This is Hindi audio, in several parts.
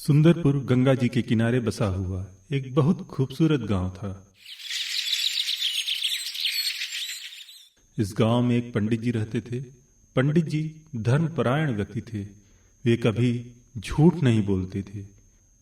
सुंदरपुर गंगा जी के किनारे बसा हुआ एक बहुत खूबसूरत गांव था। इस गांव में एक पंडित जी रहते थे। पंडित जी धर्मपरायण व्यक्ति थे। वे कभी झूठ नहीं बोलते थे।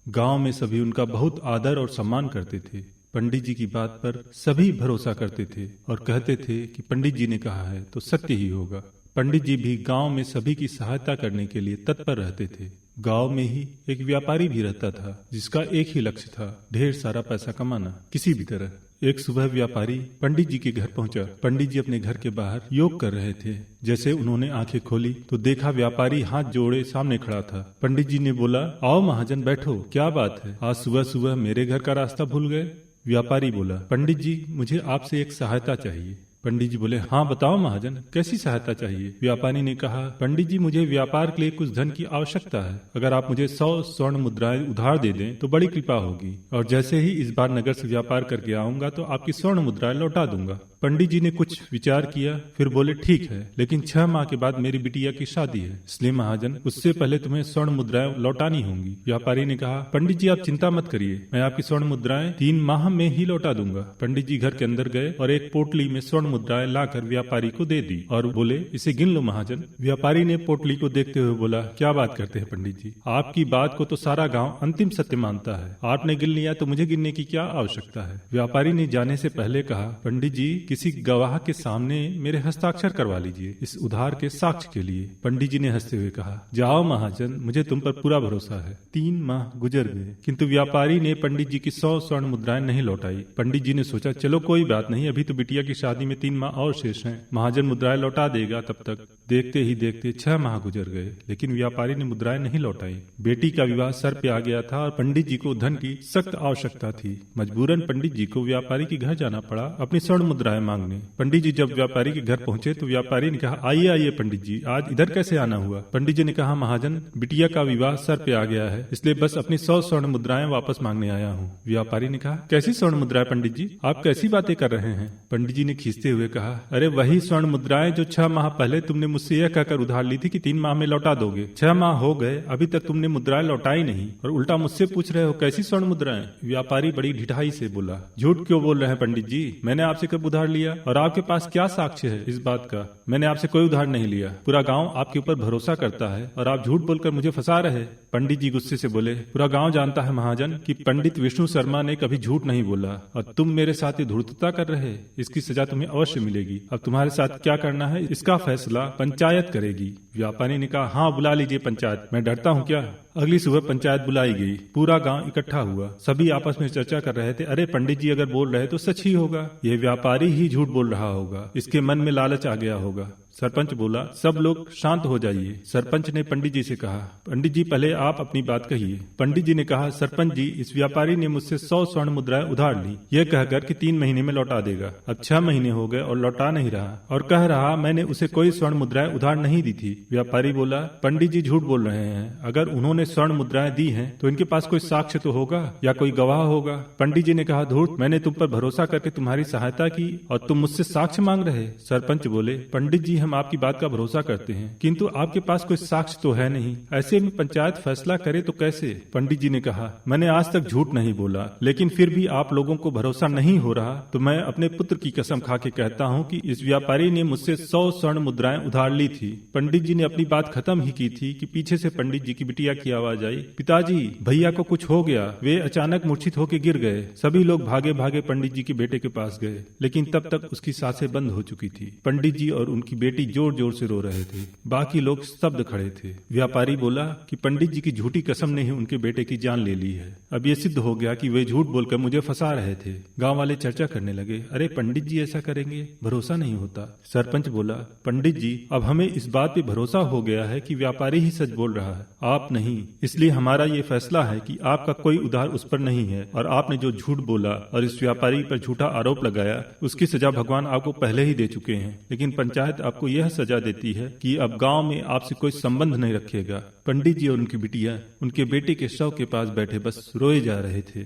गांव में सभी उनका बहुत आदर और सम्मान करते थे। पंडित जी की बात पर सभी भरोसा करते थे और कहते थे कि पंडित जी ने कहा है तो सत्य ही होगा। पंडित जी भी गांव में सभी की सहायता करने के लिए तत्पर रहते थे। गांव में ही एक व्यापारी भी रहता था जिसका एक ही लक्ष्य था, ढेर सारा पैसा कमाना किसी भी तरह। एक सुबह व्यापारी पंडित जी के घर पहुंचा। पंडित जी अपने घर के बाहर योग कर रहे थे। जैसे उन्होंने आंखें खोली तो देखा व्यापारी हाथ जोड़े सामने खड़ा था। पंडित जी ने बोला, आओ महाजन बैठो, क्या बात है, आज सुबह सुबह मेरे घर का रास्ता भूल गए। व्यापारी बोला, पंडित जी मुझे आपसे एक सहायता चाहिए। पंडित जी बोले, हाँ बताओ महाजन, कैसी सहायता चाहिए। व्यापारी ने कहा, पंडित जी मुझे व्यापार के लिए कुछ धन की आवश्यकता है। अगर आप मुझे 100 स्वर्ण मुद्राएं उधार दे दें तो बड़ी कृपा होगी, और जैसे ही इस बार नगर से व्यापार करके आऊंगा तो आपकी स्वर्ण मुद्राएं लौटा दूंगा। पंडित जी ने कुछ विचार किया, फिर बोले, ठीक है, लेकिन 6 माह के बाद मेरी बिटिया की शादी है, इसलिए महाजन उससे पहले तुम्हें स्वर्ण मुद्राएं लौटानी होंगी। व्यापारी ने कहा, पंडित जी आप चिंता मत करिए, मैं आपकी स्वर्ण मुद्राएं 3 माह में ही लौटा दूंगा। पंडित जी घर के अंदर गए और एक पोटली में स्वर्ण मुद्राएं लाकर व्यापारी को दे दी और बोले, इसे गिन लो महाजन। व्यापारी ने पोटली को देखते हुए बोला, क्या बात करते हैं पंडित जी, आपकी बात को तो सारा गांव अंतिम सत्य मानता है, आपने गिन लिया तो मुझे गिनने की क्या आवश्यकता है। व्यापारी ने जाने से पहले कहा, पंडित जी किसी गवाह के सामने मेरे हस्ताक्षर करवा लीजिए इस उधार के साक्ष्य के लिए। पंडित जी ने हंसते हुए कहा, जाओ महाजन, मुझे तुम पर पूरा भरोसा है। 3 माह गुजर गए किंतु व्यापारी ने पंडित जी की 100 स्वर्ण मुद्राएं नहीं लौटाई। पंडित जी ने सोचा, चलो कोई बात नहीं, अभी तो बिटिया की शादी में 3 माह और शेष हैं, महाजन मुद्राएं लौटा देगा तब तक। देखते ही देखते 6 माह गुजर गए लेकिन व्यापारी ने मुद्राएं नहीं लौटाई। बेटी का विवाह सर पे आ गया था और पंडित जी को धन की सख्त आवश्यकता थी। मजबूरन पंडित जी को व्यापारी के घर जाना पड़ा अपनी स्वर्ण मुद्राएं मांगने। पंडित जी जब व्यापारी के घर पहुंचे तो व्यापारी ने कहा, आइए आइए पंडित जी, आज इधर कैसे आना हुआ। पंडित जी ने कहा, महाजन बिटिया का विवाह सर पे आ गया है, इसलिए बस अपनी 100 स्वर्ण मुद्राएं वापस मांगने आया हूँ। व्यापारी ने कहा, कैसी स्वर्ण मुद्राएं पंडित जी, आप कैसी बातें कर रहे हैं। पंडित जी ने खींचते हुए कहा, अरे वही स्वर्ण मुद्राएं जो 6 माह पहले तुमने मुझसे यह कहकर उधार ली थी कि 3 माह में लौटा दोगे। 6 माह हो गए, अभी तक तुमने मुद्राएं लौटाई नहीं और उल्टा मुझसे पूछ रहे हो कैसी स्वर्ण मुद्राएं। व्यापारी बड़ी ढिठाई से बोला, झूठ क्यों बोल रहे हैं पंडित जी, मैंने आपसे कब उधार लिया और आपके पास क्या साक्ष्य है इस बात का। मैंने आपसे कोई उधार नहीं लिया, पूरा गांव आपके ऊपर भरोसा करता है और आप झूठ बोलकर मुझे फंसा रहे। पंडित जी गुस्से से बोले, पूरा गांव जानता है महाजन कि पंडित विष्णु शर्मा ने कभी झूठ नहीं बोला और तुम मेरे साथ ये धूर्तता कर रहे, इसकी सजा तुम्हें अवश्य मिलेगी। अब तुम्हारे साथ क्या करना है इसका फैसला पंचायत करेगी। व्यापारी ने कहा, हाँ बुला लीजिए पंचायत, मैं डरता हूँ क्या। अगली सुबह पंचायत बुलाई गई। पूरा गांव इकट्ठा हुआ। सभी आपस में चर्चा कर रहे थे, अरे पंडित जी अगर बोल रहे तो सच ही होगा, यह व्यापारी ही झूठ बोल रहा होगा, इसके मन में लालच आ गया होगा। सरपंच बोला, सब लोग शांत हो जाइए। सरपंच ने पंडित जी से कहा, पंडित जी पहले आप अपनी बात कहिए। पंडित जी ने कहा, सरपंच जी इस व्यापारी ने मुझसे 100 स्वर्ण मुद्राएं उधार ली, यह कहकर कि 3 महीने में लौटा देगा। अब 6 महीने हो गए और लौटा नहीं रहा और कह रहा मैंने उसे कोई स्वर्ण मुद्राएं उधार नहीं दी थी। व्यापारी बोला, पंडित जी झूठ बोल रहे हैं, अगर उन्होंने स्वर्ण मुद्राएं दी हैं तो इनके पास कोई साक्ष्य तो होगा या कोई गवाह होगा। पंडित जी ने कहा, धूर्त, मैंने तुम पर भरोसा करके तुम्हारी सहायता की और तुम मुझसे साक्ष्य मांग रहे। सरपंच बोले, पंडित जी हम आपकी बात का भरोसा करते हैं किंतु आपके पास कोई साक्ष्य तो है नहीं, ऐसे में पंचायत फैसला करे तो कैसे। पंडित जी ने कहा, मैंने आज तक झूठ नहीं बोला, लेकिन फिर भी आप लोगों को भरोसा नहीं हो रहा तो मैं अपने पुत्र की कसम खा के कहता हूँ कि इस व्यापारी ने मुझसे 100 स्वर्ण मुद्राएं उधार ली थी। पंडित जी ने अपनी बात खत्म ही की थी कि पीछे से पंडित जी की बिटिया की आवाज आई, पिताजी भैया को कुछ हो गया। वे अचानक मूर्छित होकर गिर गए। सभी लोग भागे भागे पंडित जी के बेटे के पास गए लेकिन तब तक उसकी सांसें बंद हो चुकी थी। पंडित जी और उनकी बेटी जोर जोर से रो रहे थे। बाकी लोग स्तब्ध खड़े थे। व्यापारी बोला कि पंडित जी की झूठी कसम ने ही उनके बेटे की जान ले ली है। अब ये सिद्ध हो गया कि वे झूठ बोलकर मुझे फंसा रहे थे। गांव वाले चर्चा करने लगे, अरे पंडित जी ऐसा करेंगे, भरोसा नहीं होता। सरपंच बोला, पंडित जी अब हमें इस बात पे भरोसा हो गया है कि व्यापारी ही सच बोल रहा है, आप नहीं। इसलिए हमारा ये फैसला है कि आपका कोई उधार उस पर नहीं है और आपने जो झूठ बोला और इस व्यापारी पर झूठा आरोप लगाया उसकी सजा भगवान आपको पहले ही दे चुके हैं, लेकिन पंचायत आपको यह सजा देती है कि अब गांव में आपसे कोई संबंध नहीं रखेगा। पंडित जी और उनकी बिटिया उनके बेटे के शव के पास बैठे बस रोए जा रहे थे।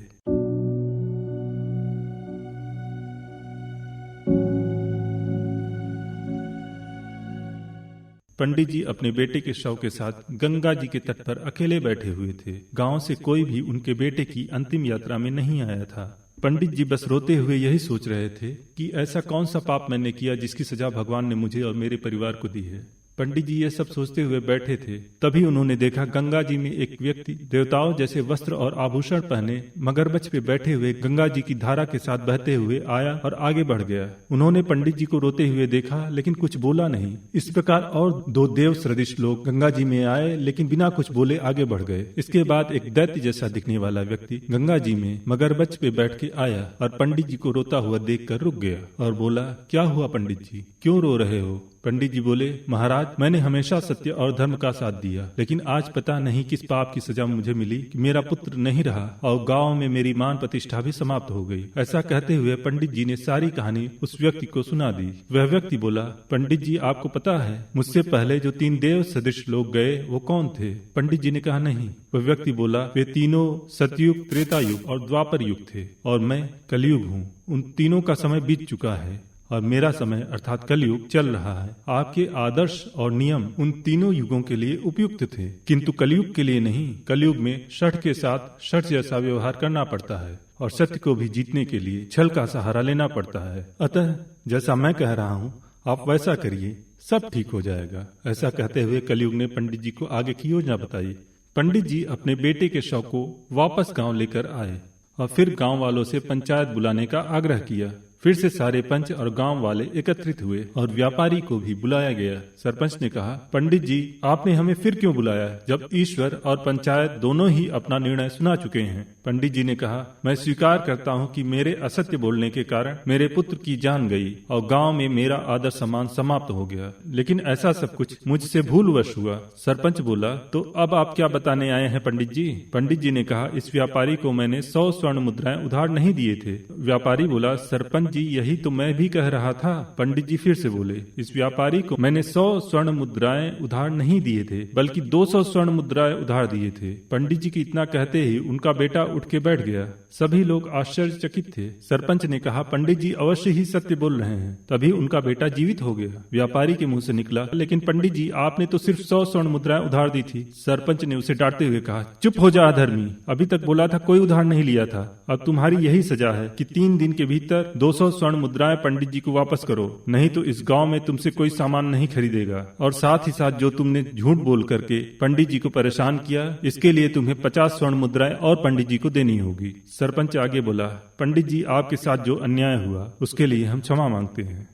पंडित जी अपने बेटे के शव के साथ गंगा जी के तट पर अकेले बैठे हुए थे। गांव से कोई भी उनके बेटे की अंतिम यात्रा में नहीं आया था। पंडित जी बस रोते हुए यही सोच रहे थे कि ऐसा कौन सा पाप मैंने किया जिसकी सजा भगवान ने मुझे और मेरे परिवार को दी है। पंडित जी ये सब सोचते हुए बैठे थे, तभी उन्होंने देखा गंगा जी में एक व्यक्ति देवताओं जैसे वस्त्र और आभूषण पहने मगरमच्छ पे बैठे हुए गंगा जी की धारा के साथ बहते हुए आया और आगे बढ़ गया। उन्होंने पंडित जी को रोते हुए देखा लेकिन कुछ बोला नहीं। इस प्रकार और दो देव सदृश लोग गंगा जी में आए लेकिन बिना कुछ बोले आगे बढ़ गए। इसके बाद एक दैत्य जैसा दिखने वाला व्यक्ति गंगा जी में मगरमच्छ पे बैठ के आया और पंडित जी को रोता हुआ देखकर रुक गया और बोला, क्या हुआ पंडित जी, क्यों रो रहे हो? पंडित जी बोले, महाराज, मैंने हमेशा सत्य और धर्म का साथ दिया, लेकिन आज पता नहीं किस पाप की सजा मुझे मिली कि मेरा पुत्र नहीं रहा और गांव में मेरी मान प्रतिष्ठा भी समाप्त हो गई। ऐसा कहते हुए पंडित जी ने सारी कहानी उस व्यक्ति को सुना दी। वह व्यक्ति बोला, पंडित जी, आपको पता है मुझसे पहले जो 3 देव सदृश लोग गए वो कौन थे? पंडित जी ने कहा, नहीं। वह व्यक्ति बोला, वे तीनों सतयुग, त्रेता युग और द्वापर युग थे और मैं कलयुग हूँ। उन तीनों का समय बीत चुका है और मेरा समय अर्थात कलयुग चल रहा है। आपके आदर्श और नियम उन तीनों युगों के लिए उपयुक्त थे, किंतु कलयुग के लिए नहीं। कलयुग में षठ के साथ षठ जैसा व्यवहार करना पड़ता है और सत्य को भी जीतने के लिए छल का सहारा लेना पड़ता है। अतः जैसा मैं कह रहा हूँ आप वैसा करिए, सब ठीक हो जाएगा। ऐसा कहते हुए कलयुग ने पंडित जी को आगे की योजना बताई। पंडित जी अपने बेटे के शव को वापस गाँव लेकर आए और फिर गाँव वालों से पंचायत बुलाने का आग्रह किया। फिर से सारे पंच और गांव वाले एकत्रित हुए और व्यापारी को भी बुलाया गया। सरपंच ने कहा, पंडित जी, आपने हमें फिर क्यों बुलाया जब ईश्वर और पंचायत दोनों ही अपना निर्णय सुना चुके हैं? पंडित जी ने कहा, मैं स्वीकार करता हूं कि मेरे असत्य बोलने के कारण मेरे पुत्र की जान गई और गांव में मेरा आदर सम्मान समाप्त हो गया, लेकिन ऐसा सब कुछ मुझसे भूलवश हुआ। सरपंच बोला, तो अब आप क्या बताने आए हैं पंडित जी? पंडित जी ने कहा, इस व्यापारी को मैंने 100 स्वर्ण मुद्राएं उधार नहीं दिए थे। व्यापारी बोला, सरपंच जी, यही तो मैं भी कह रहा था। पंडित जी फिर से बोले, इस व्यापारी को मैंने 100 स्वर्ण मुद्राएं उधार नहीं दिए थे, बल्कि 200 स्वर्ण मुद्राएं उधार दिए थे। पंडित जी की इतना कहते ही उनका बेटा उठ के बैठ गया। सभी लोग आश्चर्यचकित थे। सरपंच ने कहा, पंडित जी अवश्य ही सत्य बोल रहे हैं। तभी उनका बेटा जीवित हो गया। व्यापारी के मुंह से निकला, लेकिन पंडित जी, आपने तो सिर्फ 100 स्वर्ण मुद्राएं उधार दी थी। सरपंच ने उसे डांटते हुए कहा, चुप हो जा अधर्मी, अभी तक बोला था कोई उधार नहीं लिया था। अब तुम्हारी यही सजा है कि 3 दिन के भीतर 200 स्वर्ण मुद्राएं पंडित जी को वापस करो, नहीं तो इस गांव में तुमसे कोई सामान नहीं खरीदेगा। और साथ ही साथ जो तुमने झूठ बोल करके पंडित जी को परेशान किया, इसके लिए तुम्हें 50 स्वर्ण मुद्राएं और पंडित जी को देनी होगी। सरपंच आगे बोला, पंडित जी, आपके साथ जो अन्याय हुआ उसके लिए हम क्षमा मांगते हैं।